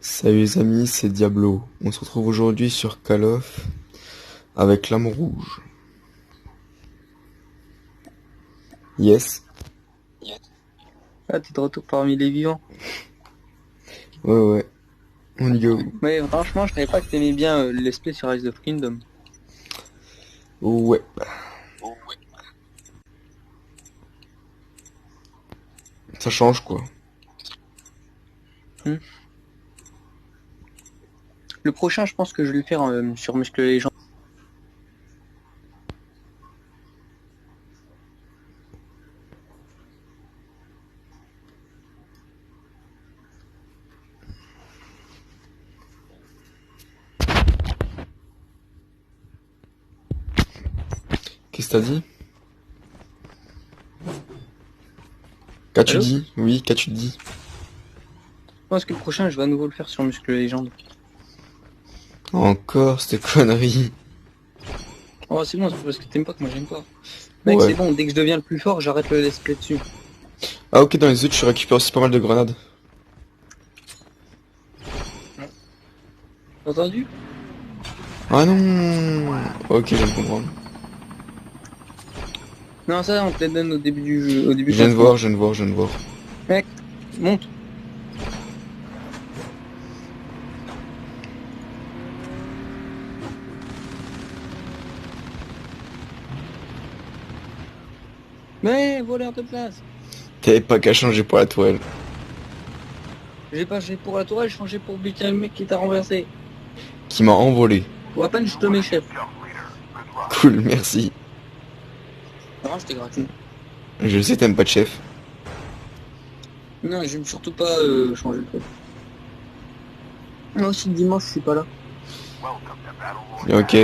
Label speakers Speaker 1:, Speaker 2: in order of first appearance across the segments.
Speaker 1: Salut les amis, c'est Diablo. On se retrouve aujourd'hui sur Call of avec l'âme rouge. Yes.
Speaker 2: Ah, t'es de retour parmi les vivants.
Speaker 1: Ouais. On y go.
Speaker 2: Mais franchement, je savais pas que t'aimais bien Let's Play sur Rise of Kingdom.
Speaker 1: Ouais. Ça change quoi.
Speaker 2: Le prochain, je pense que je vais le faire sur Muscle Legends.
Speaker 1: Qu'est-ce que t'as dit? Qu'as-tu
Speaker 2: Allô?
Speaker 1: dit? Oui, qu'as-tu dit?
Speaker 2: Je pense que le prochain, je vais à nouveau le faire sur Muscle Legends.
Speaker 1: Encore cette connerie.
Speaker 2: Oh, c'est bon, c'est parce que t'aimes pas que moi j'aime pas. Mec,
Speaker 1: Ouais.
Speaker 2: c'est bon, dès que je deviens le plus fort, j'arrête le Let's Play dessus.
Speaker 1: Ah ok, dans les autres, je récupère aussi pas mal de grenades.
Speaker 2: T'as entendu?
Speaker 1: Ah non. Ok, je viens de comprendre.
Speaker 2: Non, ça, on te les donne au début du jeu, au début
Speaker 1: Je
Speaker 2: quand
Speaker 1: viens de
Speaker 2: tu
Speaker 1: voir,
Speaker 2: montes.
Speaker 1: je viens de voir, je viens de voir.
Speaker 2: Mec, monte. Mais, voleur de place.
Speaker 1: T'avais pas qu'à changer pour la tourelle.
Speaker 2: J'ai pas changé pour la tourelle, j'ai changé pour buter le mec qui t'a renversé.
Speaker 1: Qui m'a envolé.
Speaker 2: Ou à peine je te mets chef.
Speaker 1: Cool, merci.
Speaker 2: Non, c'était gratuit.
Speaker 1: Je sais, t'aimes pas de chef.
Speaker 2: Non, j'aime surtout pas changer le truc. Moi aussi, dimanche, je suis pas là.
Speaker 1: Ok.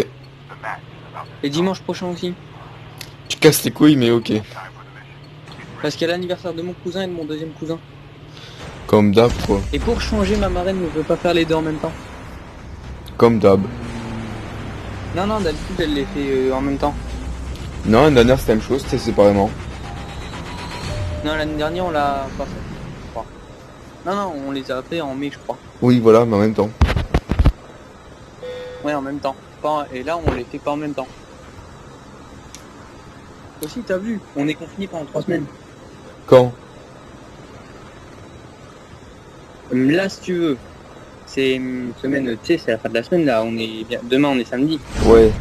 Speaker 2: Et dimanche prochain aussi.
Speaker 1: Tu casses les couilles, mais ok.
Speaker 2: Parce qu'il y a l'anniversaire de mon cousin et de mon deuxième cousin.
Speaker 1: Comme d'hab, quoi.
Speaker 2: Et pour changer ma marraine, je veux pas faire les deux en même temps.
Speaker 1: Comme d'hab.
Speaker 2: Non, d'habitude, elle les fait en même temps.
Speaker 1: Non, l'année dernière, c'était la même chose, c'était séparément.
Speaker 2: Non, l'année dernière, on l'a pas fait, je crois. Non, on les a fait en mai, je crois.
Speaker 1: Oui, voilà, mais en même temps.
Speaker 2: Ouais, en même temps. Et là, on les fait pas en même temps. Aussi, t'as vu, on est confiné pendant 3 semaines.
Speaker 1: Quand?
Speaker 2: Là, si tu veux, c'est une semaine, tu sais, c'est la fin de la semaine, là, demain, on est samedi.
Speaker 1: Ouais.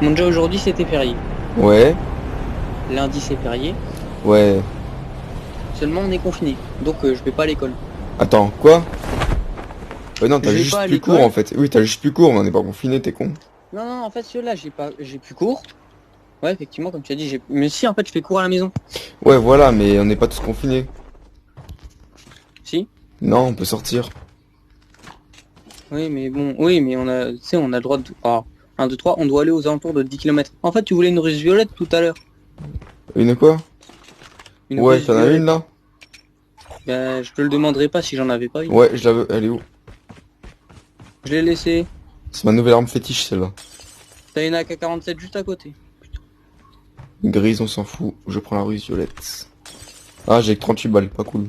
Speaker 2: Bon, déjà, aujourd'hui, c'était férié.
Speaker 1: Ouais.
Speaker 2: Lundi, c'est férié.
Speaker 1: Ouais.
Speaker 2: Seulement, on est confiné. Donc, je vais pas à l'école.
Speaker 1: Attends, quoi? Non, t'as
Speaker 2: Je vais
Speaker 1: juste
Speaker 2: pas à
Speaker 1: plus
Speaker 2: l'école.
Speaker 1: court, en fait. Oui, t'as juste plus court, mais on n'est pas confiné, t'es con.
Speaker 2: Non, en fait, ceux-là, j'ai plus cours. Ouais, effectivement, comme tu as dit, mais si, en fait, je fais cours à la maison.
Speaker 1: Ouais, voilà, mais on n'est pas tous confinés.
Speaker 2: Si.
Speaker 1: Non, on peut sortir.
Speaker 2: Oui, mais bon, oui, mais on a, tu sais, on a le droit de, 1, 2, 3, on doit aller aux alentours de 10 km. En fait, tu voulais une russe violette tout à l'heure.
Speaker 1: Une quoi?
Speaker 2: Une
Speaker 1: Ouais,
Speaker 2: russe
Speaker 1: t'en as
Speaker 2: violette.
Speaker 1: une, là?
Speaker 2: Ben, je te le demanderai pas si j'en avais pas une.
Speaker 1: Ouais, je la veux. Elle est où?
Speaker 2: Je l'ai laissé.
Speaker 1: C'est ma nouvelle arme fétiche, celle-là.
Speaker 2: T'as une AK-47 juste à côté.
Speaker 1: Grise, on s'en fout. Je prends la ruse violette. Ah, j'ai que 38 balles, pas cool.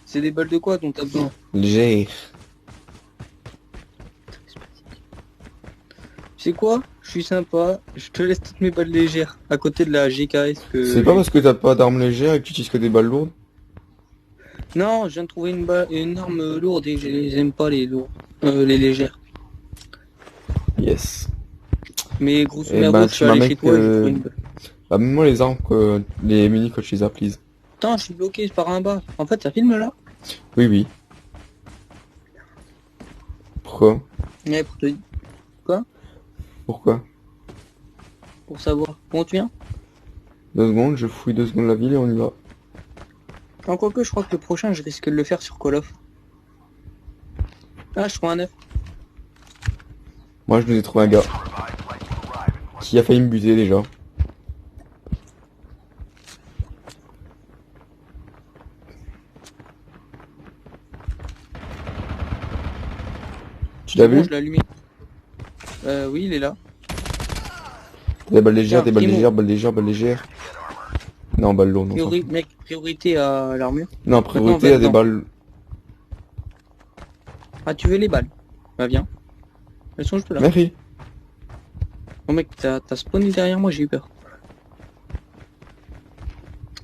Speaker 2: C'est des balles de quoi dont t'as besoin?
Speaker 1: Léger.
Speaker 2: Tu sais quoi? Je suis sympa, je te laisse toutes mes balles légères à côté de la GKS que...
Speaker 1: C'est pas parce que t'as pas d'arme légère et que tu utilises que des balles lourdes?
Speaker 2: Non, je viens de trouver une arme lourde et je les aime pas les lourdes. Les légères.
Speaker 1: Yes.
Speaker 2: Mais grosso
Speaker 1: Eh
Speaker 2: merdo,
Speaker 1: ben,
Speaker 2: je
Speaker 1: tu
Speaker 2: suis
Speaker 1: m'as
Speaker 2: allé
Speaker 1: mec,
Speaker 2: chez toi et j'ai trouvé une balle.
Speaker 1: Bah, même moi les armes, les munis quand tu les as prises.
Speaker 2: Putain, je suis bloqué par un bas. En fait, ça filme là?
Speaker 1: Oui, oui. Pourquoi?
Speaker 2: Ouais, pour te dire. Quoi?
Speaker 1: Pourquoi?
Speaker 2: Pour savoir. Comment tu viens?
Speaker 1: 2 secondes, je fouille 2 secondes la ville et on y va.
Speaker 2: En quoi que je crois que le prochain, je risque de le faire sur Call of. Ah, je trouve un 9.
Speaker 1: Moi je nous ai trouvé un gars. Qui a failli me buter déjà. Tu l'as
Speaker 2: Bon,
Speaker 1: vu?
Speaker 2: je l'ai allumé. Oui, il est là.
Speaker 1: Des balles légères,
Speaker 2: Tiens,
Speaker 1: des balles
Speaker 2: Primo.
Speaker 1: légères, balles légères, balles légères. Non, balles lourdes, on s'en fout.
Speaker 2: Mec, priorité à l'armure.
Speaker 1: Non, priorité à des
Speaker 2: Maintenant,
Speaker 1: balles...
Speaker 2: Ah, tu veux les balles? Bah viens. Elles sont juste là.
Speaker 1: Merci.
Speaker 2: Oh mec, t'as spawné derrière moi, j'ai eu peur.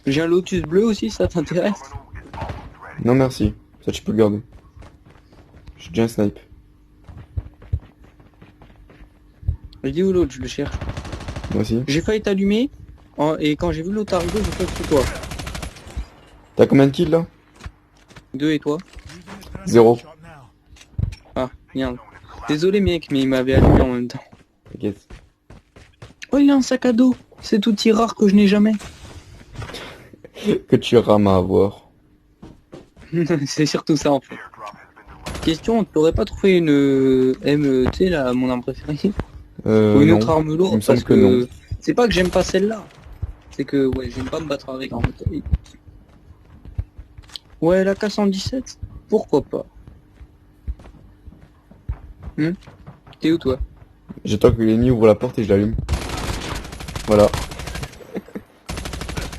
Speaker 2: J'ai un Lotus bleu aussi, ça t'intéresse?
Speaker 1: Non merci. Ça tu peux le garder. J'ai déjà un snipe.
Speaker 2: Je dis où l'autre, je le cherche.
Speaker 1: Moi aussi.
Speaker 2: J'ai failli t'allumer, et quand j'ai vu l'autre arriver, j'ai fait que toi.
Speaker 1: T'as combien de kills là?
Speaker 2: 2 et toi?
Speaker 1: 0.
Speaker 2: Ah, merde. Désolé mec, mais il m'avait allumé en même temps.
Speaker 1: T'inquiète.
Speaker 2: Oh, il a un sac à dos. C'est outil rare que je n'ai jamais.
Speaker 1: Que tu rames à avoir.
Speaker 2: C'est surtout ça en fait. Question, t'aurais pas trouvé une tu sais là, mon arme préférée? Ou une
Speaker 1: Non.
Speaker 2: autre arme
Speaker 1: Il me
Speaker 2: lourde?
Speaker 1: semble
Speaker 2: Parce
Speaker 1: que non.
Speaker 2: c'est pas que j'aime pas celle-là. C'est que ouais, j'aime pas me battre avec en fait. Ouais, la K117, pourquoi pas? T'es où toi?
Speaker 1: J'attends que l'ennemi ouvre la porte et je l'allume. Voilà.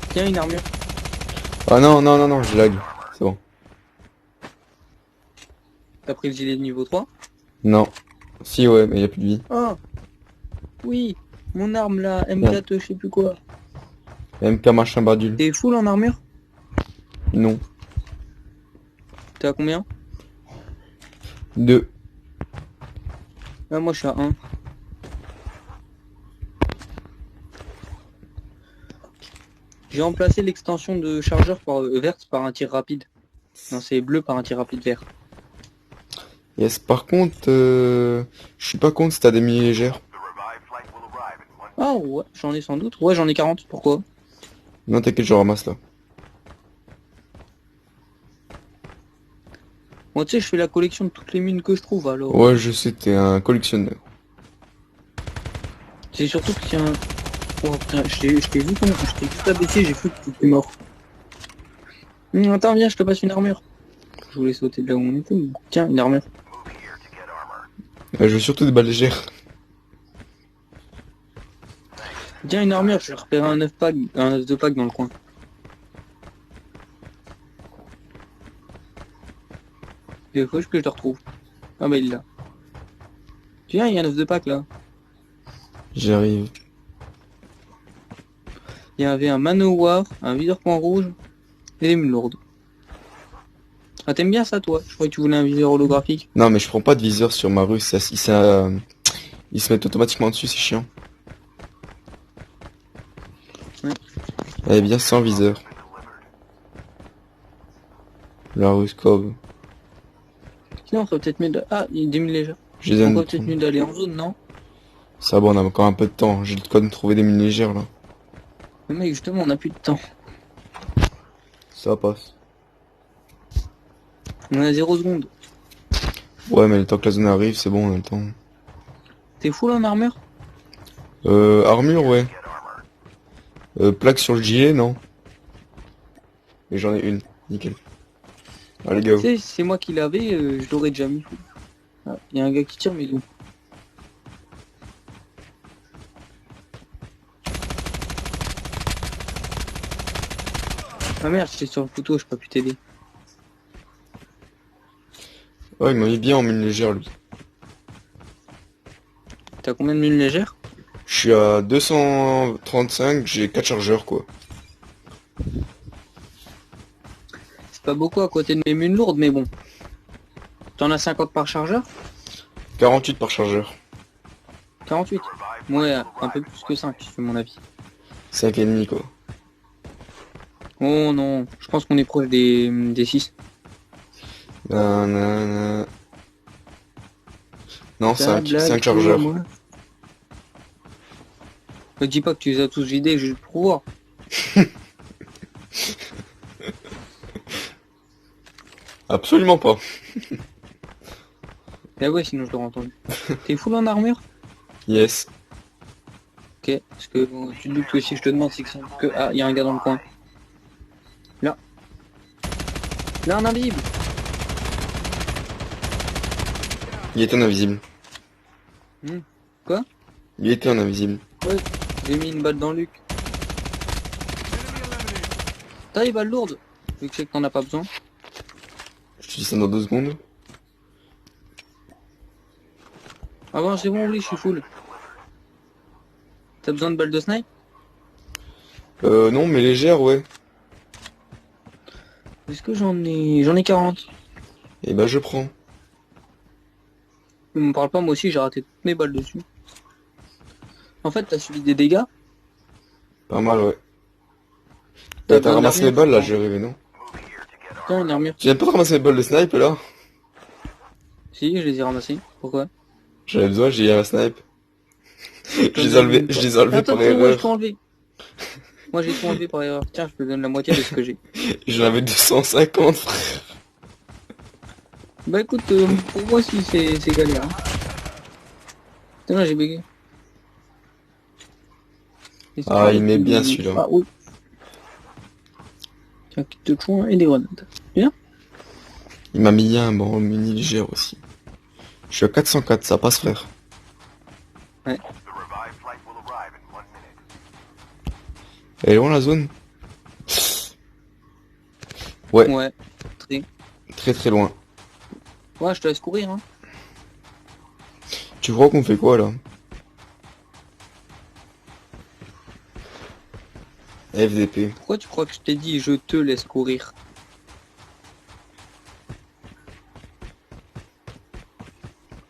Speaker 2: Tiens, une armure.
Speaker 1: Ah non, non, non, non, je lag. C'est bon.
Speaker 2: T'as pris le gilet de niveau 3?
Speaker 1: Non. Si, ouais, mais y a plus de vie.
Speaker 2: Ah oui, mon arme là, M4 je sais plus quoi.
Speaker 1: MK machin badule.
Speaker 2: T'es full en armure?
Speaker 1: Non.
Speaker 2: T'es à combien?
Speaker 1: 2.
Speaker 2: Ah, moi je suis à 1. J'ai remplacé l'extension de chargeur verte par un tir rapide. Non, c'est bleu par un tir rapide vert.
Speaker 1: Yes, par contre, je suis pas contre si t'as des mini légères.
Speaker 2: Ah ouais, j'en ai sans doute. Ouais, j'en ai 40, pourquoi?
Speaker 1: Non, t'inquiète, je ramasse là.
Speaker 2: Moi tu sais, je fais la collection de toutes les mines que je trouve alors.
Speaker 1: Ouais, je sais, t'es un collectionneur.
Speaker 2: C'est surtout qu'il y a un... Oh putain, je t'ai vu comment... Je t'ai tout abaissé, j'ai cru que t'étais mort. Attends, viens, je te passe une armure. Je voulais sauter de là où on était. Mais... Tiens, une armure.
Speaker 1: Je veux surtout des balles légères.
Speaker 2: Tiens, une armure, je vais repérer un 9 pack, un 9 de pack dans le coin. Il faut que je te retrouve. Ah bah il est là. Tiens, il y a un 9 de pack là.
Speaker 1: J'arrive.
Speaker 2: Il y avait un Manowar, un viseur point rouge et des mules lourdes. Ah t'aimes bien ça toi? Je croyais que tu voulais un viseur holographique.
Speaker 1: Non, mais je prends pas de viseur sur ma rue, ils se mettent automatiquement dessus, c'est chiant.
Speaker 2: Ouais.
Speaker 1: Eh bien, sans viseur. La rue Scove.
Speaker 2: Sinon on serait peut-être mieux de... Ah, il y a des mules légères.
Speaker 1: Je les
Speaker 2: On
Speaker 1: aime.
Speaker 2: serait peut-être mieux d'aller en zone, non?
Speaker 1: Ça va, on a encore un peu de temps. J'ai le code de trouver des mines légères là.
Speaker 2: Mais mec, justement, on a plus de temps.
Speaker 1: Ça passe.
Speaker 2: On a 0 secondes.
Speaker 1: Ouais, mais le temps que la zone arrive, c'est bon, on a le temps.
Speaker 2: T'es full en armure?
Speaker 1: Armure, ouais. Plaque sur le gilet, non. Et j'en ai une. Nickel. Allez, go.
Speaker 2: Tu sais, c'est moi qui l'avais, je l'aurais déjà mis. Ah, il y a un gars qui tire, mais d'où? Ah merde, j'étais sur le couteau, j'ai pas pu t'aider.
Speaker 1: Ouais, il m'a mis bien en mine légère, lui.
Speaker 2: T'as combien de mines légères?
Speaker 1: Je suis à 235, j'ai 4 chargeurs, quoi.
Speaker 2: C'est pas beaucoup à côté de mes mines lourdes, mais bon. T'en as 50 par chargeur?
Speaker 1: 48 par chargeur.
Speaker 2: 48? Ouais, un peu plus que 5, c'est mon avis.
Speaker 1: 5 et demi, quoi.
Speaker 2: Oh non, je pense qu'on est proche des 6.
Speaker 1: Nanana. Non, 5 chargeurs.
Speaker 2: Me dis pas que tu les as tous vidés juste pour voir.
Speaker 1: Absolument pas.
Speaker 2: Ah ouais, sinon je l'aurais entendu. T'es full en armure?
Speaker 1: Yes.
Speaker 2: Ok, parce que bon, tu te doutes que si je te demande, c'est que... Ah, il y a un gars dans le coin. Là. Là, un invisible.
Speaker 1: Il était en invisible.
Speaker 2: Quoi?
Speaker 1: Il était en invisible.
Speaker 2: Ouais, j'ai mis une balle dans le Luc. T'as les balles lourdes? Vu que je sais que t'en as pas besoin.
Speaker 1: Je te dis ça dans 2 secondes.
Speaker 2: Ah bon, c'est bon, oui, je suis full. T'as besoin de balles de snipe?
Speaker 1: Non, mais légère, ouais.
Speaker 2: Est-ce que j'en ai 40?
Speaker 1: Et bah, je prends.
Speaker 2: Ne me parle pas, moi aussi, j'ai raté toutes mes balles dessus. En fait, t'as subi des dégâts?
Speaker 1: Pas mal, ouais.
Speaker 2: T'as
Speaker 1: T'as
Speaker 2: besoin
Speaker 1: ramassé les
Speaker 2: d'armure, je
Speaker 1: balles, là,
Speaker 2: crois.
Speaker 1: j'ai rêvé, non?
Speaker 2: Tiens, une armure.
Speaker 1: Tu viens pas de ramasser les balles de snipe, là?
Speaker 2: Si, je les ai ramassées. Pourquoi?
Speaker 1: J'avais besoin, j'ai eu un snipe.
Speaker 2: J'en ai eu une,
Speaker 1: Je
Speaker 2: toi.
Speaker 1: les ai enlevés
Speaker 2: Attends,
Speaker 1: par
Speaker 2: attends, moi, j'ai tout
Speaker 1: erreur.
Speaker 2: enlevé. Moi, j'ai tout enlevé par erreur. Tiens, je te donne la moitié de ce que j'ai.
Speaker 1: J'en avais 250, frère.
Speaker 2: Bah écoute, pour moi, si, c'est galère. Hein. Putain, là, j'ai bugué.
Speaker 1: Ah, il
Speaker 2: Esprit
Speaker 1: met bien
Speaker 2: de...
Speaker 1: celui-là.
Speaker 2: Ah oui. Tiens, kit de chouin et des grenades. Bien?
Speaker 1: Il m'a mis un bon mini légère aussi. Je suis à 404, ça passe, frère.
Speaker 2: Ouais.
Speaker 1: Elle est loin, la zone? Ouais,
Speaker 2: Ouais. Très.
Speaker 1: très très loin.
Speaker 2: Ouais, je te laisse courir, hein.
Speaker 1: Tu crois qu'on fait quoi, là? FDP.
Speaker 2: Pourquoi tu crois que je t'ai dit je te laisse courir?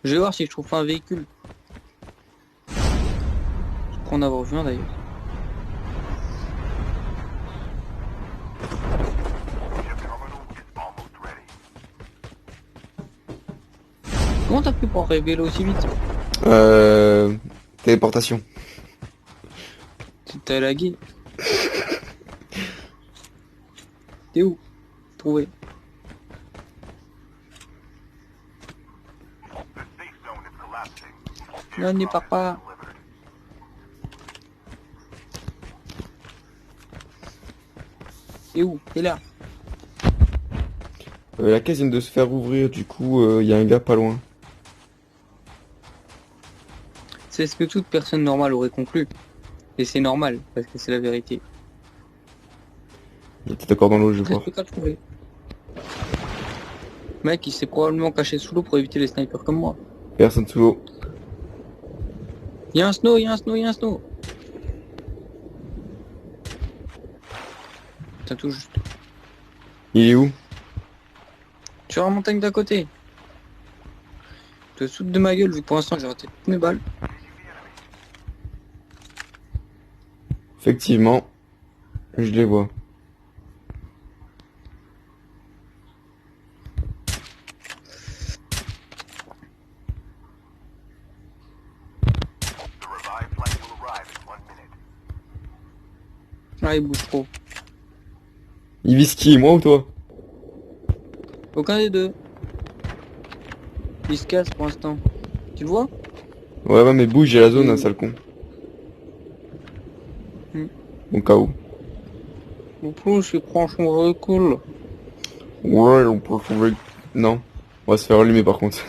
Speaker 2: Je vais voir si je trouve pas un véhicule. Je crois en avoir vu un d'ailleurs. Comment t'as pu pour arriver là aussi vite?
Speaker 1: Téléportation.
Speaker 2: T'as lagué. T'es où? Trouvé. Non, n'y pars pas. T'es où? T'es là.
Speaker 1: La caisse vient de se faire ouvrir, du coup, il y a un gars pas loin.
Speaker 2: C'est ce que toute personne normale aurait conclu. Et c'est normal, parce que c'est la vérité.
Speaker 1: Il était encore dans l'eau, je
Speaker 2: Très
Speaker 1: vois.
Speaker 2: peu qu'à le trouver. Mec, il s'est probablement caché sous l'eau pour éviter les snipers comme moi.
Speaker 1: Personne sous l'eau.
Speaker 2: Y'a un snow, y'a un snow, y'a un snow. T'as tout juste.
Speaker 1: Il est où?
Speaker 2: Sur la montagne d'à côté. Te sautes de ma gueule vu que pour l'instant j'ai raté toutes mes balles.
Speaker 1: Effectivement. Je les vois.
Speaker 2: Ah, il bouge trop.
Speaker 1: Il vise qui, moi ou toi?
Speaker 2: Aucun des deux. Il se casse pour l'instant. Tu le vois?
Speaker 1: Ouais, ouais, mais bouge, j'ai la zone,
Speaker 2: Et-
Speaker 1: un sale con.
Speaker 2: Hmm.
Speaker 1: Au cas où.
Speaker 2: En plus, il prend son recul.
Speaker 1: Ouais, on peut trouver... Non. On va se faire allumer par contre.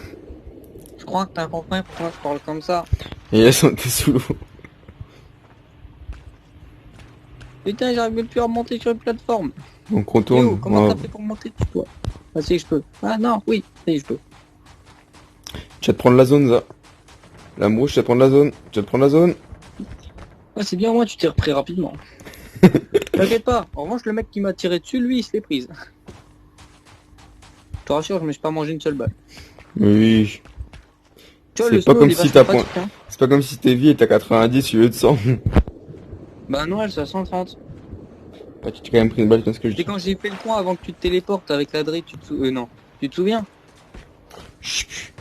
Speaker 2: Je crois que t'as compris pourquoi je parle comme ça.
Speaker 1: Et elles sont sous l'eau.
Speaker 2: Putain, j'arrive même plus à monter sur une plateforme.
Speaker 1: Donc
Speaker 2: Yo,
Speaker 1: retourne.
Speaker 2: comment
Speaker 1: Ouais.
Speaker 2: t'as fait pour monter tu toi? Ah si, je peux. Ah non, oui, si, je peux.
Speaker 1: Tu vas te prendre la zone, ça. La mouche, tu vas te prendre la zone. Tu vas te prendre la zone.
Speaker 2: Ouais, c'est bien, moi, tu t'es repris rapidement. T'inquiète pas. En revanche, le mec qui m'a tiré dessus, lui, il se l'est prise. Je te rassure, je me suis pas mangé une seule balle.
Speaker 1: Oui.
Speaker 2: Tu vois,
Speaker 1: C'est
Speaker 2: le
Speaker 1: pas
Speaker 2: snow,
Speaker 1: comme
Speaker 2: il est
Speaker 1: si
Speaker 2: vachement
Speaker 1: t'as point...
Speaker 2: pratique, hein.
Speaker 1: C'est pas comme si tes vies étaient à 90 au lieu de 100.
Speaker 2: Bah non, elle, c'est à 130.
Speaker 1: Bah, tu t'es quand même pris une balle, c'est ce que je
Speaker 2: C'est
Speaker 1: dis.
Speaker 2: quand j'ai fait le point avant que tu te téléportes avec la drille, tu te souviens? Non. Tu te souviens?
Speaker 1: Chut.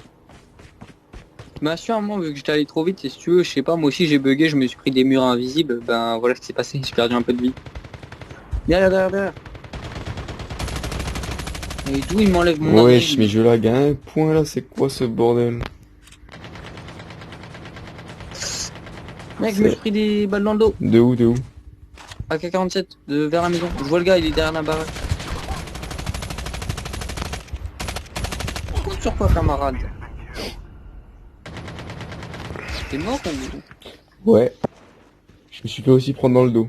Speaker 2: Bah sûrement, vu que j'étais allé trop vite, et si tu veux, je sais pas, moi aussi j'ai bugué, je me suis pris des murs invisibles, ben voilà ce qui s'est passé, j'ai perdu un peu de vie. Derrière. Et d'où il m'enlève mon
Speaker 1: Wesh,
Speaker 2: adresse?
Speaker 1: mais je lag à un point là, c'est quoi ce bordel?
Speaker 2: Mec, je me suis pris des balles dans le dos.
Speaker 1: De où, de où?
Speaker 2: AK-47, vers la maison. Je vois le gars, il est derrière la baraque. On compte sur quoi, camarade? T'es mort ou...
Speaker 1: Ouais. Je me suis fait aussi prendre dans le dos.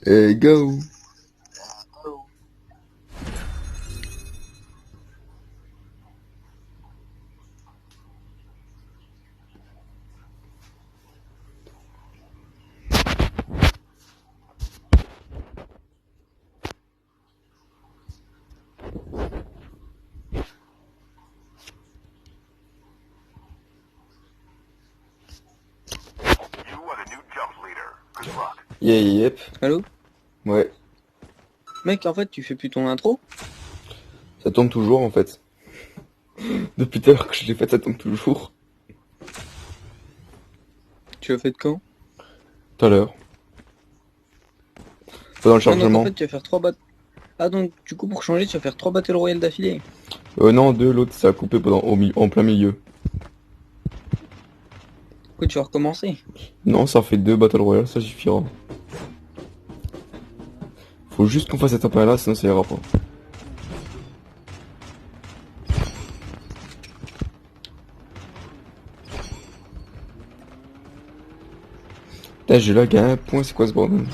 Speaker 1: Et go. Yeah, yep.
Speaker 2: Allô?
Speaker 1: Ouais,
Speaker 2: Mec, en fait, tu fais plus ton intro?
Speaker 1: ça tombe toujours en fait. Depuis tout à l'heure que je l'ai faite, ça tombe toujours.
Speaker 2: Tu l'as fait de quand?
Speaker 1: Tout à l'heure. Pendant le
Speaker 2: Ah, donc en
Speaker 1: chargement.
Speaker 2: fait, tu vas faire 3 battles. Ah, donc du coup, pour changer, tu vas faire 3 Battle Royale d'affilée.
Speaker 1: Non, deux, l'autre ça a coupé en plein milieu.
Speaker 2: Du coup, tu vas recommencer.
Speaker 1: Non, ça fait deux Battle Royale, ça suffira. Faut juste qu'on fasse cette appel là, sinon ça ira pas. Putain, j'ai lag à un point, c'est quoi ce bordel?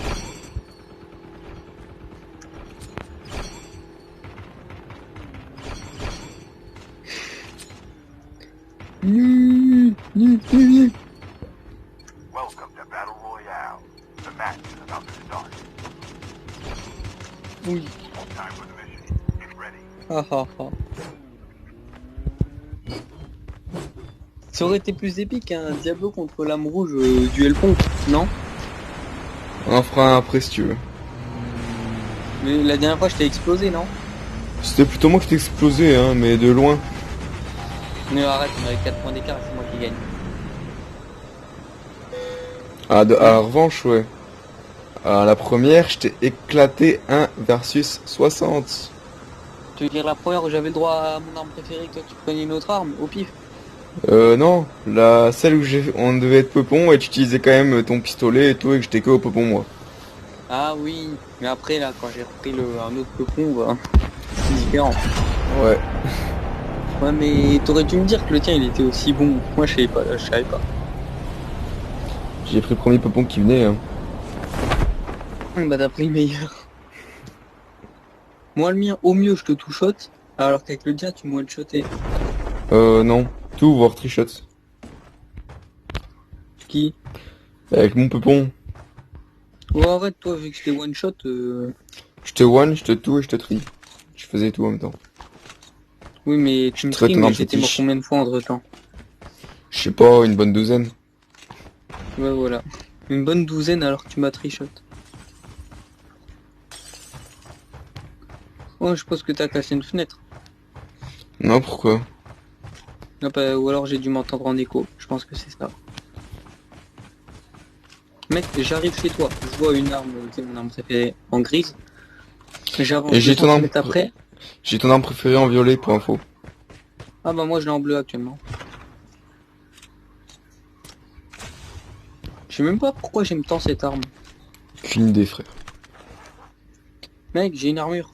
Speaker 2: Nul, nul, nul.
Speaker 3: Welcome to Battle Royale. The match is about to start.
Speaker 2: Oui.
Speaker 3: Time for the mission. Get ready.
Speaker 2: Ah ah ah. Ça aurait été plus épique un Diablo contre Lame Rouge duel pompe, non?
Speaker 1: On en fera un après si tu veux.
Speaker 2: Mais la dernière fois, je t'ai explosé, non?
Speaker 1: C'était plutôt moi qui t'ai explosé, hein, mais de loin.
Speaker 2: Mais arrête, on avait 4 points d'écart et c'est moi qui gagne.
Speaker 1: Ah, à la revanche, ouais. À la première, je t'ai éclaté 1 versus 60.
Speaker 2: Tu veux dire la première où j'avais le droit à mon arme préférée, que toi tu prenais une autre arme, au pif?
Speaker 1: Non, celle où on devait être peupon et tu utilisais quand même ton pistolet et tout et que j'étais que au peupon moi.
Speaker 2: Ah oui, mais après là, quand j'ai repris un autre peupon, bah, c'est différent.
Speaker 1: Ouais.
Speaker 2: Ouais, mais t'aurais dû me dire que le tien il était aussi bon. Moi je savais pas, là, je savais pas.
Speaker 1: J'ai pris le premier peupon qui venait, hein.
Speaker 2: Bah t'as pris le meilleur. Moi le mien, au mieux je te two-shot, alors qu'avec le tien tu me one-shotais.
Speaker 1: Non. Tout, voire trichot.
Speaker 2: Qui?
Speaker 1: Avec mon peupon.
Speaker 2: Ouais, en fait, toi, vu que j'étais one-shot,
Speaker 1: Je te one, je te tout et je te tri. Je faisais tout en même temps.
Speaker 2: oui, mais tu me
Speaker 1: traite
Speaker 2: tries,
Speaker 1: ton
Speaker 2: mais
Speaker 1: arme
Speaker 2: j'étais mort
Speaker 1: fétiche.
Speaker 2: combien de fois entre temps?
Speaker 1: Je sais pas, une bonne douzaine.
Speaker 2: Ouais, voilà. Une bonne douzaine alors que tu m'as trichot. Oh, je pense que t'as cassé une fenêtre.
Speaker 1: Non, pourquoi?
Speaker 2: Non, bah, ou alors j'ai dû m'entendre en écho. Je pense que c'est ça. Mec, j'arrive chez toi. Je vois une arme, c'est mon arme préférée, en grise. J'avance
Speaker 1: Et
Speaker 2: 2 centimètres après.
Speaker 1: j'ai ton arme préférée en violet pour info.
Speaker 2: Ah bah moi je l'ai en bleu actuellement. Je sais même pas pourquoi j'aime tant cette arme.
Speaker 1: Qu'une idée, frère.
Speaker 2: Mec, j'ai une armure.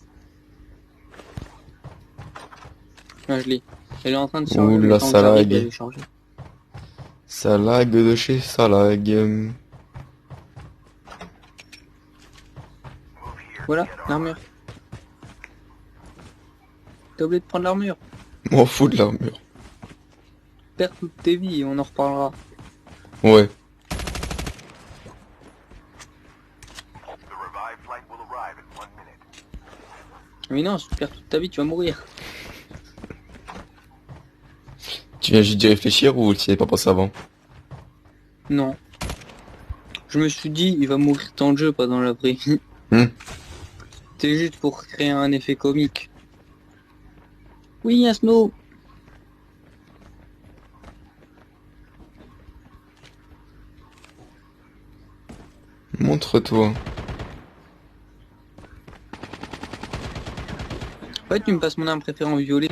Speaker 2: Ah, je l'ai. Elle est en train de charger.
Speaker 1: Ouh,
Speaker 2: Le
Speaker 1: la
Speaker 2: temps que j'arrive,
Speaker 1: salade.
Speaker 2: elle est chargée.
Speaker 1: Ça lag de chez ça lag.
Speaker 2: Voilà, l'armure. T'as oublié de prendre l'armure.
Speaker 1: M'en fous de l'armure.
Speaker 2: Perds toutes tes vies et on en reparlera.
Speaker 1: Ouais.
Speaker 3: The revived flight will arrive in 1 minute.
Speaker 2: Mais non, si tu perds toute ta vie, tu vas mourir.
Speaker 1: Tu viens juste d'y réfléchir ou tu y avais pas pensé avant?
Speaker 2: Non. Je me suis dit, il va mourir dans le jeu, pas dans la vraie vie. C'est juste pour créer un effet comique. Oui, un snow.
Speaker 1: Montre-toi.
Speaker 2: Ouais, tu me passes mon arme préférée en violet,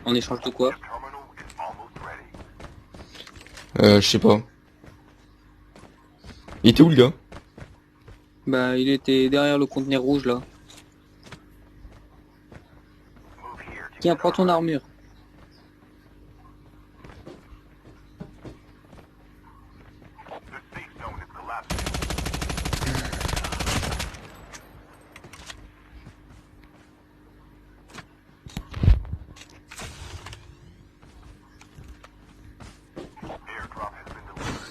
Speaker 2: en échange de quoi?
Speaker 3: Terminal is almost ready.
Speaker 1: Je sais pas. Il était où le gars?
Speaker 2: Bah, il était derrière le conteneur rouge, là.
Speaker 3: Move here to
Speaker 2: Tiens, prends ton armure.
Speaker 3: the safe zone is collapsing.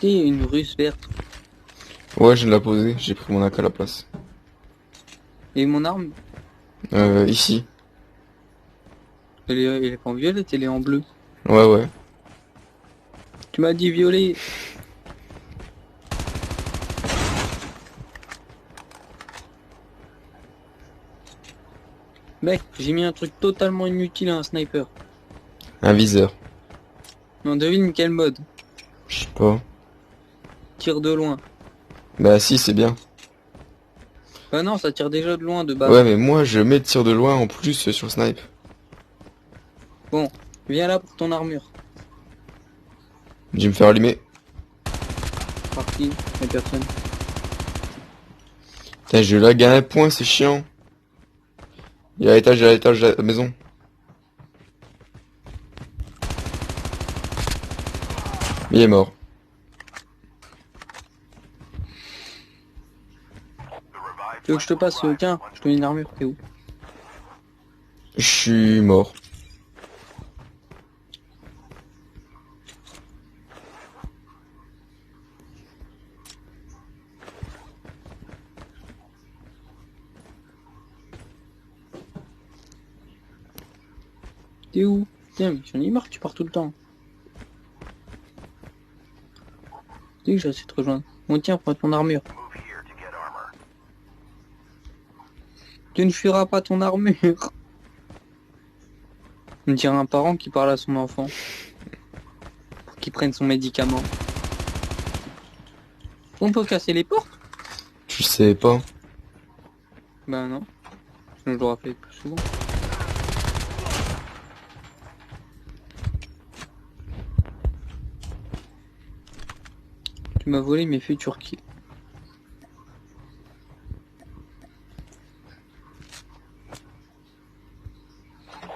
Speaker 2: acheté une russe verte.
Speaker 1: Ouais, je viens de la poser, j'ai pris mon AK à la place.
Speaker 2: Et mon arme,
Speaker 1: Ici.
Speaker 2: elle est pas en violette, elle est en bleu.
Speaker 1: Ouais, ouais.
Speaker 2: Tu m'as dit violet. Mec, j'ai mis un truc totalement inutile à un sniper.
Speaker 1: Un viseur.
Speaker 2: Non, devine quel mode.
Speaker 1: Je sais pas.
Speaker 2: Tire de loin.
Speaker 1: Bah si, c'est bien.
Speaker 2: Bah non, ça tire déjà de loin de base.
Speaker 1: Ouais, mais moi, je mets tir de loin en plus sur snipe.
Speaker 2: Bon, viens là pour ton armure.
Speaker 1: Je vais me faire allumer.
Speaker 2: Parti, y'a personne.
Speaker 1: Putain, je lag à un point, c'est chiant. Il est à l'étage de la maison. Il est mort.
Speaker 2: Tu veux que je te passe, tiens, je te mets une armure, t'es où?
Speaker 1: Je suis mort.
Speaker 2: T'es où? Tiens, mais j'en ai marre, tu pars tout le temps. Dis que j'ai assez de te rejoindre. Bon tiens, prends ton armure.
Speaker 3: Move here to get armor.
Speaker 2: Tu ne fuiras pas ton armure. On dirait un parent qui parle à son enfant. Pour qu'il prenne son médicament. On peut casser les portes?
Speaker 1: Tu sais pas.
Speaker 2: Ben non. Je l'aurais fait plus souvent. Tu m'as volé mes futurs kills.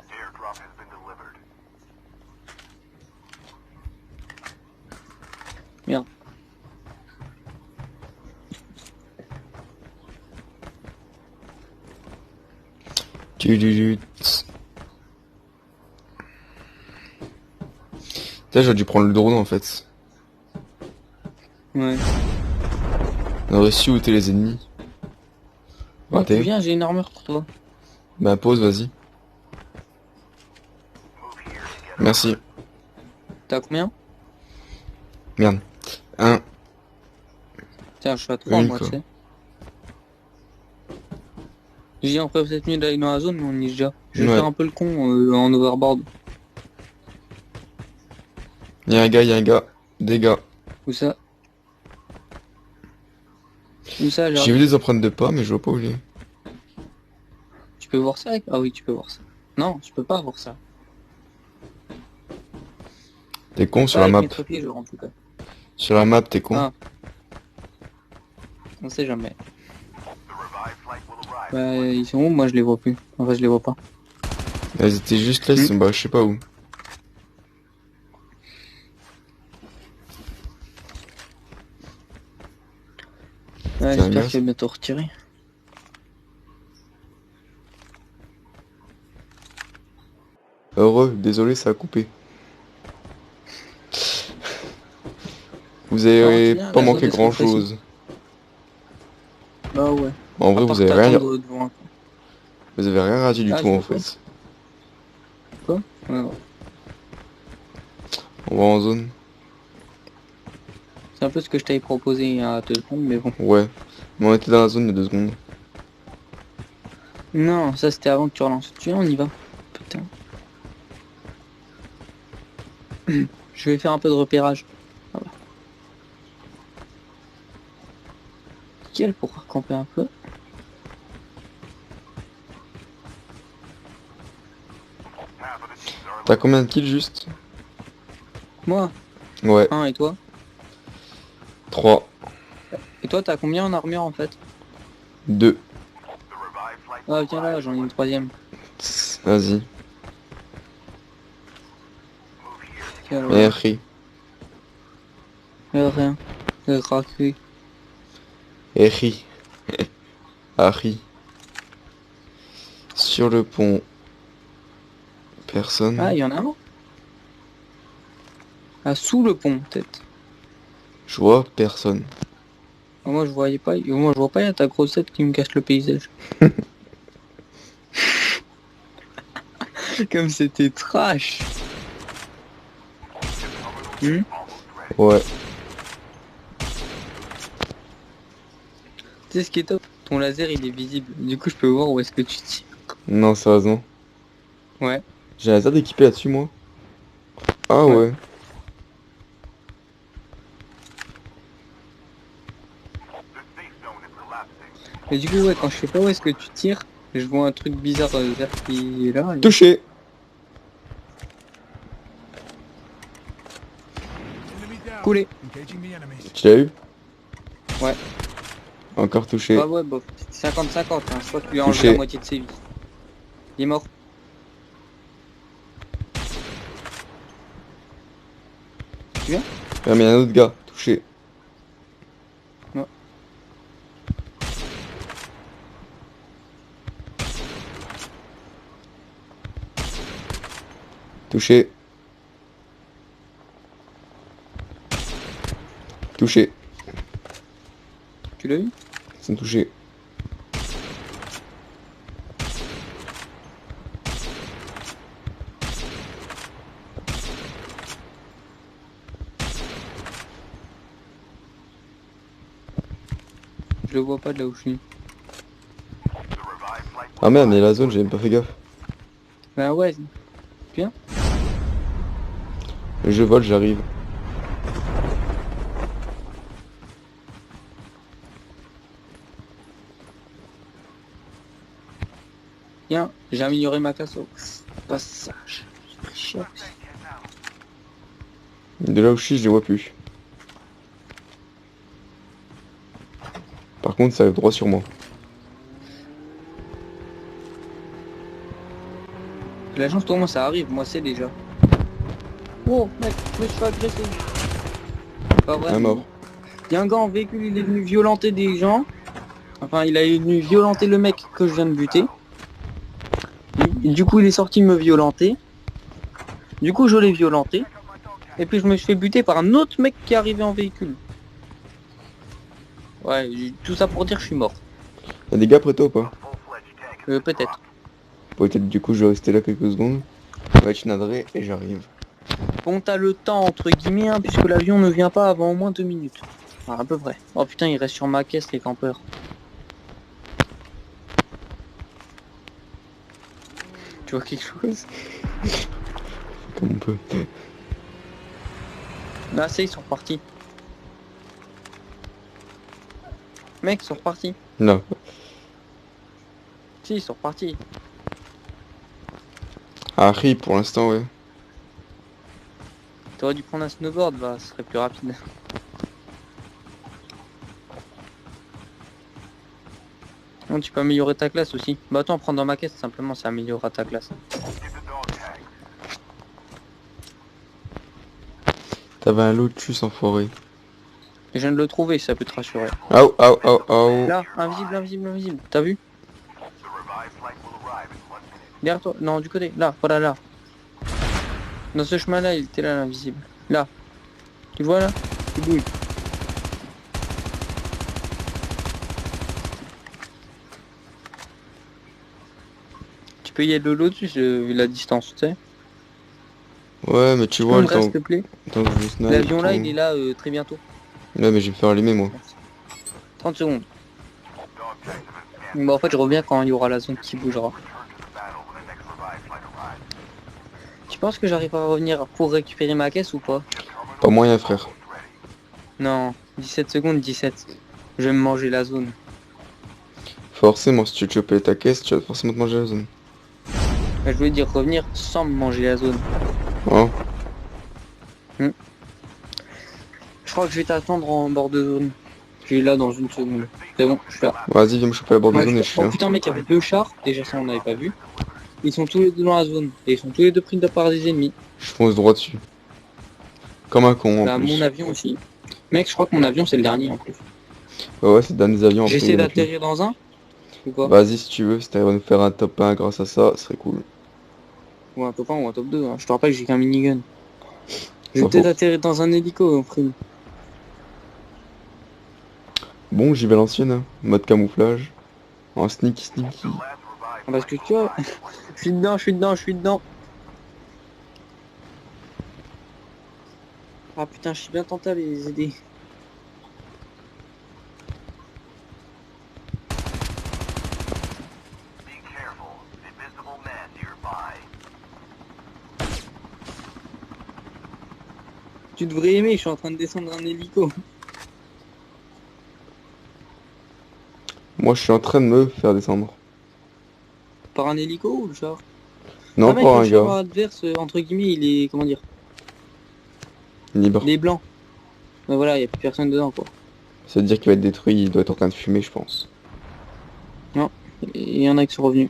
Speaker 3: Airdrop has been delivered.
Speaker 2: Merde.
Speaker 1: Putain, j'aurais dû prendre le drone en fait.
Speaker 2: Ouais.
Speaker 1: On aurait su où étaient les ennemis.
Speaker 2: Oh, tu
Speaker 1: Raté.
Speaker 2: viens, j'ai une armure pour toi.
Speaker 1: Bah pause, vas-y.
Speaker 3: Move here to get
Speaker 1: Merci.
Speaker 2: T'as combien?
Speaker 1: Merde. Un.
Speaker 2: Tiens, je suis à 3
Speaker 1: Une,
Speaker 2: moi, tu
Speaker 1: quoi.
Speaker 2: sais. J'ai dit, on ferait peut-être mieux d'aller dans la zone, mais on y est déjà. Je vais
Speaker 1: Ouais.
Speaker 2: faire un peu le con en overboard.
Speaker 1: Y'a un gars. Des gars.
Speaker 2: Où ça? Où ça,
Speaker 1: J'ai
Speaker 2: j'arrive?
Speaker 1: vu des empreintes de pas, mais je vois pas où il est.
Speaker 2: Tu peux voir ça? Ah oui, tu peux voir ça. Non, tu peux pas voir ça.
Speaker 1: T'es con sur
Speaker 2: Pas
Speaker 1: la map.
Speaker 2: avec mes trépieds, je rentre en tout cas.
Speaker 1: Sur la map, t'es con.
Speaker 2: Ah. On sait jamais.
Speaker 3: the revived flight will arrive.
Speaker 2: Bah, ils sont où? Moi, je les vois plus. En fait, je les vois pas.
Speaker 1: Elles étaient juste là, ils sont bah je sais pas où.
Speaker 2: Ouais,
Speaker 1: Tiens,
Speaker 2: j'espère
Speaker 1: bien,
Speaker 2: qu'il va bientôt retirer.
Speaker 1: Heureux, désolé, ça a coupé. Vous avez
Speaker 2: Non, tiens,
Speaker 1: pas
Speaker 2: la
Speaker 1: manqué
Speaker 2: zone est
Speaker 1: grand
Speaker 2: trop précise.
Speaker 1: chose.
Speaker 2: Bah ouais.
Speaker 1: En vrai,
Speaker 2: À part
Speaker 1: vous avez rien,
Speaker 2: t'attendre devant.
Speaker 1: vous avez rien raté du
Speaker 2: Ah,
Speaker 1: tout en
Speaker 2: je vois
Speaker 1: fait.
Speaker 2: Quoi? Ouais, ouais.
Speaker 1: On va en zone.
Speaker 2: C'est un peu ce que je t'avais proposé il y a 2 secondes, mais bon.
Speaker 1: Ouais. Mais on était dans la zone il y a 2 secondes.
Speaker 2: Non, ça c'était avant que tu relances. Tu viens, on y va. Putain. Je vais faire un peu de repérage. Ah bah. Nickel pour camper un peu.
Speaker 3: Half of the teams are
Speaker 1: T'as combien de kills juste?
Speaker 2: Moi,
Speaker 1: Ouais.
Speaker 2: 1 et toi?
Speaker 1: 3.
Speaker 2: Et toi, t'as combien en armure en fait?
Speaker 1: 2.
Speaker 3: the revived flight
Speaker 2: Ah, viens là, j'en ai une troisième.
Speaker 1: Vas-y.
Speaker 2: Tiens,
Speaker 1: Et
Speaker 2: là.
Speaker 1: Harry.
Speaker 2: Rien. Racué.
Speaker 1: Harry. Harry. Sur le pont. Personne.
Speaker 2: Ah, il y en a un. Ah, sous le pont, peut-être.
Speaker 1: Je vois personne.
Speaker 2: Moi je voyais pas, moi je vois pas, il y a ta grossette qui me cache le paysage. Comme c'était trash.
Speaker 1: Ouais.
Speaker 2: Tu sais ce qui est top? Ton laser il est visible. Du coup je peux voir où est-ce que tu tires.
Speaker 1: Non, sérieusement.
Speaker 2: Ouais.
Speaker 1: J'ai un laser équipé là-dessus, moi. Ah
Speaker 2: Ouais.
Speaker 1: ouais.
Speaker 2: Et du coup ouais, quand je sais pas où est-ce que tu tires, je vois un truc bizarre vert qui est là. Et...
Speaker 1: Touché.
Speaker 2: Coulé.
Speaker 1: Tu l'as eu?
Speaker 2: Ouais.
Speaker 1: Encore touché.
Speaker 2: Bah ouais, bof. 50-50, hein. Je crois que tu lui as enlevé
Speaker 1: Touché.
Speaker 2: la moitié de ses vies. Il est mort. Tu viens?
Speaker 1: Ah mais y a un autre gars. Touché.
Speaker 2: Ouais.
Speaker 1: Touché. Touché.
Speaker 2: Tu l'as eu?
Speaker 1: C'est touché.
Speaker 2: Je le vois pas de là où je suis.
Speaker 1: Ah merde, mais la zone, j'ai même pas fait gaffe.
Speaker 2: Bah ouais. Viens.
Speaker 1: Je vole, j'arrive.
Speaker 2: Viens. J'ai amélioré ma classe au passage. Chiant.
Speaker 1: De là où je suis, je les vois plus. Par contre, ça arrive droit sur moi.
Speaker 2: L'agence, comment ça arrive? Moi, c'est déjà. Oh, mec, je me suis fait agresser. Pas vrai.
Speaker 1: Un mort.
Speaker 2: Il y a un gars en véhicule, il est venu violenter des gens. Enfin, il est venu violenter le mec que je viens de buter. Et du coup, il est sorti me violenter. Du coup, je l'ai violenté. Et puis, je me suis fait buter par un autre mec qui est arrivé en véhicule. Ouais, tout ça pour dire que je suis mort.
Speaker 1: Y'a des gars près de toi ou pas?
Speaker 2: Peut-être.
Speaker 1: Peut-être du coup, je vais rester là quelques secondes. Ouais, je naderai et j'arrive.
Speaker 2: Bon, t'as le temps, entre guillemets, hein, puisque l'avion ne vient pas avant au moins 2 minutes. Enfin, à peu près. Oh putain, il reste sur ma caisse, les campeurs. Tu vois quelque chose?
Speaker 1: Comme on peut.
Speaker 2: Là, c'est, ils sont repartis. Mec, ils sont repartis.
Speaker 1: Non.
Speaker 2: Si, ils sont repartis.
Speaker 1: Ah, rip pour l'instant, ouais.
Speaker 2: T'aurais dû prendre un snowboard, bah, ce serait plus rapide. Non, tu peux améliorer ta classe aussi. Bah attends, prends dans ma caisse, simplement, ça améliorera ta classe.
Speaker 1: T'avais un lotus enfoiré.
Speaker 2: Et je viens de le trouver, ça peut te rassurer.
Speaker 1: Aou, aou, aou, aou.
Speaker 2: Là, invisible, invisible, invisible. T'as vu? Derrière toi. Non, du côté. Là, voilà, là. Dans ce chemin-là, il était là, l'invisible. Là. Tu vois, là? Il bouge. Tu peux y aller de l'au-dessus, vu la distance, tu sais.
Speaker 1: Ouais, mais tu
Speaker 2: Tu peux
Speaker 1: vois,
Speaker 2: me
Speaker 1: le temps,
Speaker 2: s'il te plaît?
Speaker 1: tant que je snipe.
Speaker 2: L'avion là,
Speaker 1: tant-
Speaker 2: il est là très bientôt.
Speaker 1: Ouais, mais je vais me faire allumer, moi.
Speaker 2: 30 secondes. Bon, en fait, je reviens quand il y aura la zone qui bougera. Tu penses que j'arrive à revenir pour récupérer ma caisse ou pas?
Speaker 1: Pas moyen, frère.
Speaker 2: Non, 17 secondes, 17. Je vais me manger la zone.
Speaker 1: Forcément, si tu veux choper ta caisse, tu vas forcément te manger la zone.
Speaker 2: Je voulais dire revenir sans me manger la zone.
Speaker 1: Oh.
Speaker 2: Je crois que je vais t'attendre en bord de zone. Je suis là dans une seconde. C'est bon, je suis là.
Speaker 1: Vas-y, viens me choper la bord de
Speaker 2: Ouais,
Speaker 1: zone et je suis
Speaker 2: oh
Speaker 1: là.
Speaker 2: putain mec, il y avait deux chars. Déjà ça on n'avait pas vu. Ils sont tous les deux dans la zone. Et ils sont tous les deux pris par des ennemis.
Speaker 1: Je fonce droit dessus. Comme un con, en
Speaker 2: Bah,
Speaker 1: plus.
Speaker 2: mon avion aussi. Mec, je crois que mon avion c'est le dernier en plus.
Speaker 1: Ouais, c'est dans des avions. après, il y
Speaker 2: J'essaie
Speaker 1: en a plus.
Speaker 2: d'atterrir dans un ou pas?
Speaker 1: Vas-y, si tu veux, si t'arrives à nous faire un top 1 grâce à ça, ce serait cool.
Speaker 2: Ou un top 1 ou un top 2. Hein. Je te rappelle que j'ai qu'un minigun. Je vais
Speaker 1: Pas
Speaker 2: peut-être
Speaker 1: faux.
Speaker 2: atterrir dans un hélico en prime.
Speaker 1: Bon, j'y vais à l'ancienne, hein. Mode camouflage. En sneaky sneaky.
Speaker 3: Last revived
Speaker 2: Parce que tu vois, je suis dedans, je suis dedans, je suis dedans. Ah putain, je suis bien tenté à les aider.
Speaker 3: be careful. Invisible men nearby.
Speaker 2: Tu devrais aimer, je suis en train de descendre un hélico.
Speaker 1: Moi, je suis en train de me faire descendre.
Speaker 2: Par un hélico ou le char?
Speaker 1: Non,
Speaker 2: Ah mec,
Speaker 1: pas
Speaker 2: le
Speaker 1: un
Speaker 2: char
Speaker 1: gars.
Speaker 2: adverse, entre guillemets, il est, comment dire,
Speaker 1: Libre.
Speaker 2: il est blanc. Mais voilà, il n'y a plus personne dedans quoi.
Speaker 1: Ça veut dire qu'il va être détruit, il doit être en train de fumer, je pense.
Speaker 2: Et il y en a qui sont revenus.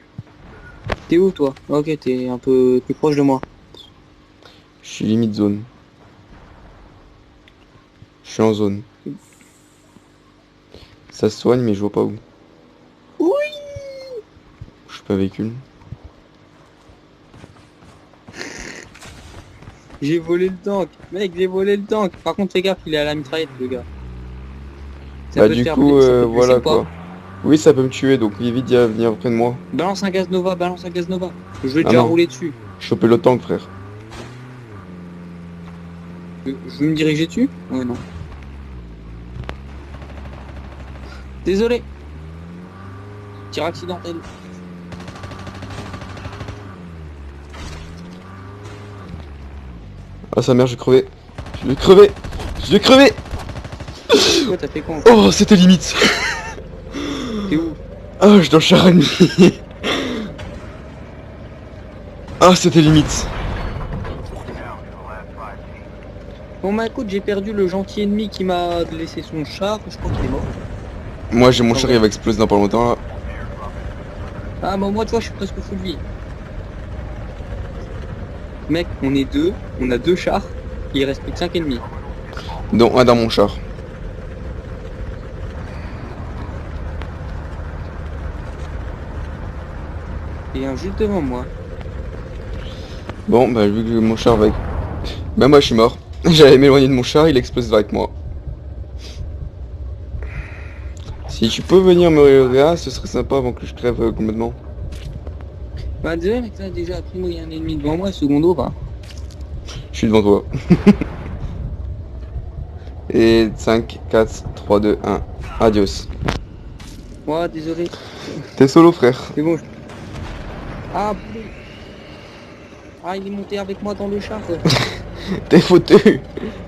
Speaker 2: T'es où toi? Ok, t'es un peu, t'es proche de moi.
Speaker 1: Je suis limite zone. Je suis en zone. Ça se soigne, mais je vois pas où.
Speaker 2: Oui.
Speaker 1: Je suis pas véhicule.
Speaker 2: J'ai volé le tank. Mec, j'ai volé le tank. Par contre, fais gaffe, il est à la mitraillette, le gars. Ça
Speaker 1: Bah
Speaker 2: peut te
Speaker 1: du
Speaker 2: faire
Speaker 1: coup,
Speaker 2: ça peut te blesser
Speaker 1: voilà
Speaker 2: ou pas.
Speaker 1: quoi. Oui, ça peut me tuer, donc évite d'y venir près de moi.
Speaker 2: Balance un gaz Nova, balance un gaz Nova. Je vais
Speaker 1: Ah
Speaker 2: déjà
Speaker 1: non.
Speaker 2: rouler dessus.
Speaker 1: Choper le tank, frère.
Speaker 2: Je veux me diriger dessus? Ouais, non. Désolé. Tir accidentel.
Speaker 1: Ah sa mère, j'ai crevé. Je vais crever. Je vais crever.
Speaker 2: Ouais, t'as fait quoi?
Speaker 1: Oh, c'était limite.
Speaker 2: T'es où?
Speaker 1: Ah, je suis dans le char ennemi. Ah, c'était limite.
Speaker 3: Down to the last 5 teams.
Speaker 2: Bon bah écoute, j'ai perdu le gentil ennemi qui m'a laissé son char. Je crois qu'il est mort.
Speaker 1: Moi, j'ai mon
Speaker 2: Ah
Speaker 1: char,
Speaker 2: ouais.
Speaker 1: il va exploser dans pas longtemps là.
Speaker 2: Ah bah moi tu vois, je suis presque full vie. Mec, on est deux, on a deux chars. Il reste plus que 5 ennemis.
Speaker 1: Dont un dans mon char.
Speaker 2: Et un juste devant moi.
Speaker 1: Bon, bah vu que mon char va... Bah moi, je suis mort. J'allais m'éloigner de mon char, il explose avec moi. Si tu peux venir me réveiller, ce serait sympa avant que je crève complètement.
Speaker 2: Bah désolé mec, là déjà, primo il y a un ennemi devant moi, secondo bah.
Speaker 1: Je suis devant toi. Et 5, 4, 3, 2, 1. Adios.
Speaker 2: Ouais, désolé,
Speaker 1: T'es solo, frère.
Speaker 2: c'est bon. Ah poulet. Ah il est monté avec moi dans le char.
Speaker 1: T'es foutu.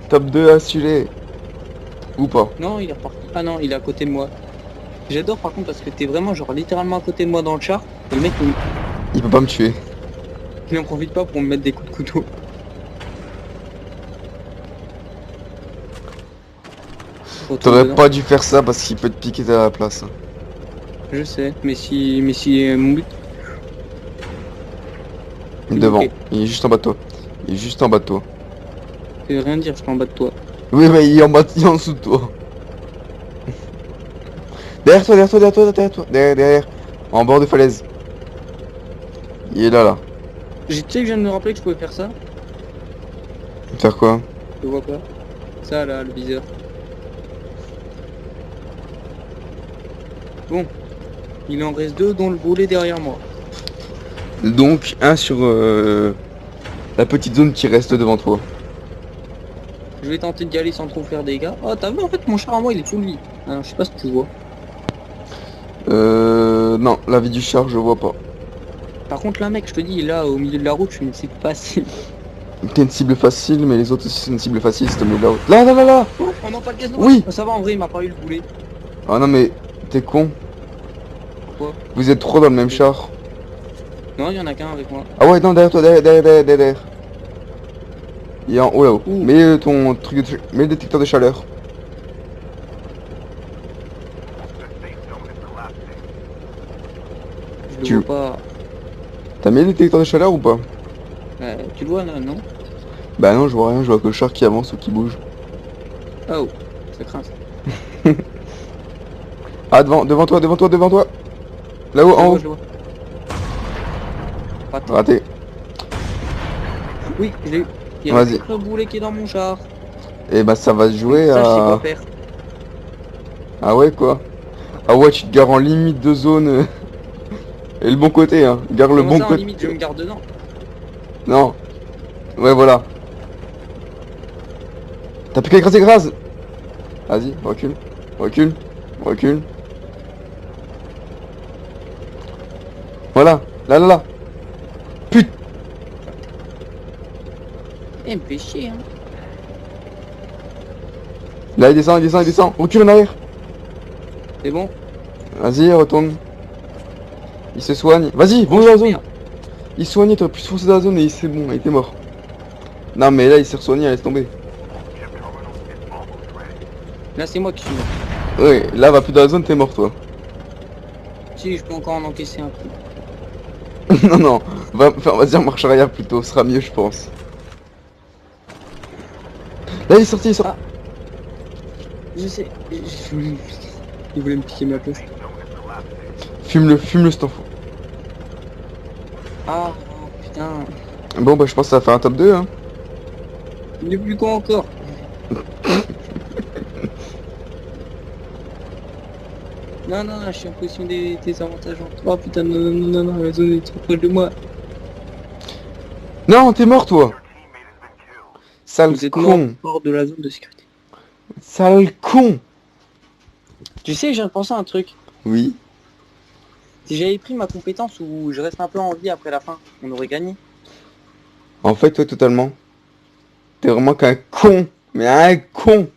Speaker 1: Top 2 assuré. Ou pas.
Speaker 2: Non, il est reparti. Ah non, il est à côté de moi. J'adore par contre parce que t'es vraiment genre littéralement à côté de moi dans le char. Et le mec
Speaker 1: Il peut pas me tuer.
Speaker 2: il en profite pas pour me mettre des coups de couteau. Retourne
Speaker 1: T'aurais
Speaker 2: dedans.
Speaker 1: pas dû faire ça parce qu'il peut te piquer à la place.
Speaker 2: Je sais, mais si mon but.
Speaker 1: Devant.
Speaker 2: Ok.
Speaker 1: Il est juste en bas de toi. Il est juste en bas de toi.
Speaker 2: Ça veut rien dire, je suis en bas de toi.
Speaker 1: Oui, mais il est en bas, il est en dessous de toi. Derrière toi, derrière toi, derrière toi, derrière toi. Derrière, derrière. En bord de falaise. Il est là, là.
Speaker 2: Tu sais que je viens de me rappeler que je pouvais faire ça.
Speaker 1: Faire quoi?
Speaker 2: Je vois pas. Ça là, le viseur. Bon. Il en reste deux dont le boulet derrière moi.
Speaker 1: Donc, un sur la petite zone qui reste devant toi.
Speaker 2: Je vais tenter d'y aller sans trop faire des dégâts. Oh t'as vu en fait mon char à moi il est full vie. Alors je sais pas si tu vois.
Speaker 1: Non, la vie du char, je vois pas.
Speaker 2: Par contre là mec je te dis là au milieu de la route je suis une cible facile.
Speaker 1: T'es une cible facile, mais les autres aussi c'est une cible facile, c'est au milieu de la route. Là, là, là, là!
Speaker 2: Oh non pas le gaz.
Speaker 1: Oui.
Speaker 2: Ça va en vrai il m'a pas eu le boulet.
Speaker 1: Ah non, mais t'es con.
Speaker 2: Quoi?
Speaker 1: Vous êtes trop dans le même char.
Speaker 2: Non il y en a qu'un avec moi.
Speaker 1: Ah ouais, non, derrière toi, derrière. Il est en haut là-haut.
Speaker 2: Ouh.
Speaker 1: Mets ton truc de... Mets le détecteur de chaleur.
Speaker 3: The safe zone is collapsing.
Speaker 2: Je le
Speaker 1: Tu-
Speaker 2: vois pas.
Speaker 1: T'as mis le détecteur de chaleur ou pas?
Speaker 2: Tu le vois là non?
Speaker 1: Bah non, je vois rien, je vois que le char qui avance ou qui bouge.
Speaker 2: Oh ça craint ça.
Speaker 1: Ah, devant toi. Là-haut,
Speaker 2: Je le
Speaker 1: en
Speaker 2: vois,
Speaker 1: haut.
Speaker 2: je le vois. Attends.
Speaker 1: Raté.
Speaker 2: Oui je l'ai eu. Il y a
Speaker 1: Vas-y.
Speaker 2: un autre boulet qui est dans mon char.
Speaker 1: Et bah ça va se jouer
Speaker 2: Ça je sais
Speaker 1: à...
Speaker 2: quoi faire.
Speaker 1: Ah ouais, quoi? Ah ouais, tu te gares en limite de zone. Et le bon côté, hein. Gare le
Speaker 2: Comment
Speaker 1: bon
Speaker 2: ça, en
Speaker 1: côté.
Speaker 2: limite, je me garde dedans.
Speaker 1: Non. Ouais, voilà. T'as plus qu'à écraser Graz. Vas-y, recule. Recule. Recule. Voilà. Là, là, là. Putain.
Speaker 2: Eh, me fait chier, hein.
Speaker 1: Là, il descend, il descend, il descend. Recule en arrière.
Speaker 2: C'est bon.
Speaker 1: Vas-y, retourne. Il se soigne. Vas-y, bon dans la zone. Il se soignait, t'aurais pu se foncer dans la zone et c'est bon, il était mort. Non, mais là, il s'est re-soigné, laisse tomber.
Speaker 2: Là, c'est moi qui suis mort.
Speaker 1: Ouais, là, va plus dans la zone, t'es mort, toi.
Speaker 2: Si, je peux encore en encaisser un coup.
Speaker 1: Non, non. Enfin, on va dire marche arrière plutôt, ce sera mieux, je pense. Là, il est sorti, il sort.
Speaker 2: Ah. Je sais. Il voulait me piquer ma place.
Speaker 1: Fume-le, cet enfant.
Speaker 2: Ah, putain.
Speaker 1: Bon, bah, je pense que ça va faire un top 2, hein.
Speaker 2: Il est plus con encore. Non, non, je suis en position des avantages. Oh putain, non, non, non, non, la zone est trop proche de moi.
Speaker 1: Non, t'es mort, toi. Sale
Speaker 2: Vous êtes
Speaker 1: con.
Speaker 2: mort hors de la zone de sécurité.
Speaker 1: Sale con.
Speaker 2: Tu sais, j'ai pensé à un truc.
Speaker 1: Oui.
Speaker 2: Si j'avais pris ma compétence où je reste un peu en vie après la fin, on aurait gagné.
Speaker 1: En fait, ouais, totalement. T'es vraiment qu'un con. Mais un con.